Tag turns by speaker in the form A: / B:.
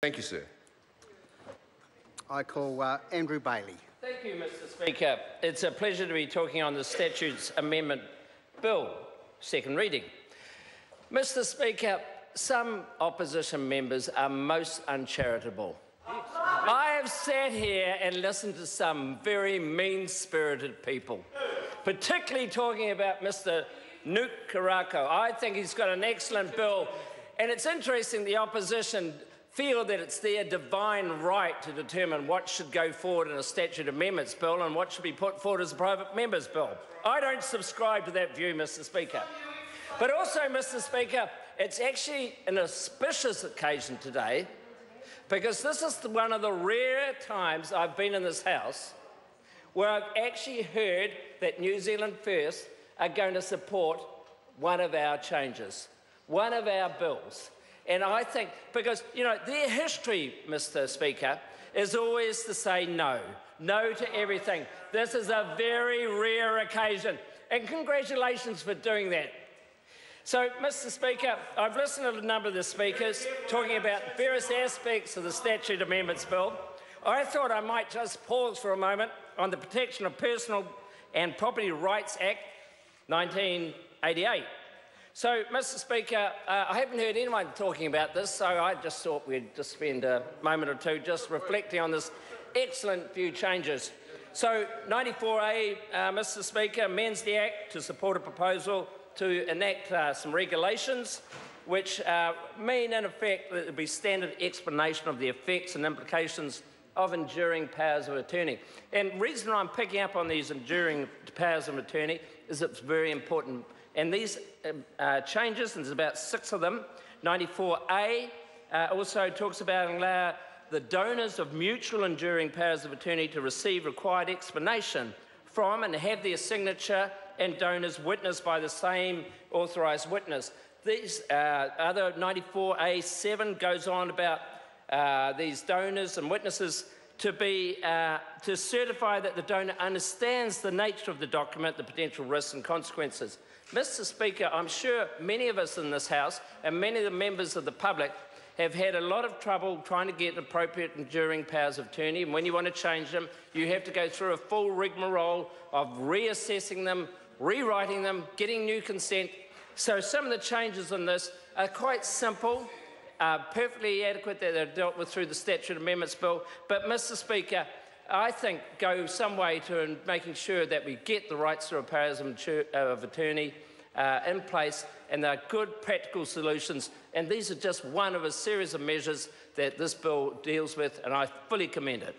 A: Thank you, sir.
B: I call Andrew Bailey.
C: Thank you, Mr Speaker. It's a pleasure to be talking on the Statutes Amendment Bill, second reading. Mr Speaker, some opposition members are most uncharitable. I have sat here and listened to some very mean-spirited people, particularly talking about Mr Nuke Karako. I think he's got an excellent bill, and it's interesting the opposition feel that it's their divine right to determine what should go forward in a statute amendments bill and what should be put forward as a private member's bill. I don't subscribe to that view, Mr Speaker. But also, Mr Speaker, it's actually an auspicious occasion today because this is one of the rare times I've been in this House where I've actually heard that New Zealand First are going to support one of our changes, one of our bills. And I think, because, you know, their history, Mr Speaker, is always to say no. No to everything. This is a very rare occasion. And congratulations for doing that. So, Mr Speaker, I've listened to a number of the speakers talking about various aspects of the Statute Amendments Bill. I thought I might just pause for a moment on the Protection of Personal and Property Rights Act 1988. So, Mr Speaker, I haven't heard anyone talking about this, so I just thought we'd just spend a moment or two just reflecting on this excellent few changes. So, 94A, Mr Speaker, amends the Act to support a proposal to enact some regulations which mean, in effect, that there will be standard explanation of the effects and implications of enduring powers of attorney. And the reason I'm picking up on these enduring powers of attorney is it's very important. And these changes, and there's about 6 of them, 94A also talks about allowing the donors of mutual enduring powers of attorney to receive required explanation from and have their signature and donors witnessed by the same authorised witness. These other 94A7 goes on about these donors and witnesses to certify that the donor understands the nature of the document, the potential risks and consequences. Mr Speaker, I'm sure many of us in this House and many of the members of the public have had a lot of trouble trying to get appropriate enduring powers of attorney, and when you want to change them, you have to go through a full rigmarole of reassessing them, rewriting them, getting new consent. So some of the changes in this are quite simple, perfectly adequate that they're dealt with through the Statute Amendments Bill, but Mr Speaker, I think go some way to making sure that we get the rights to a powers of attorney in place, and they're good practical solutions, and these are just one of a series of measures that this bill deals with, and I fully commend it.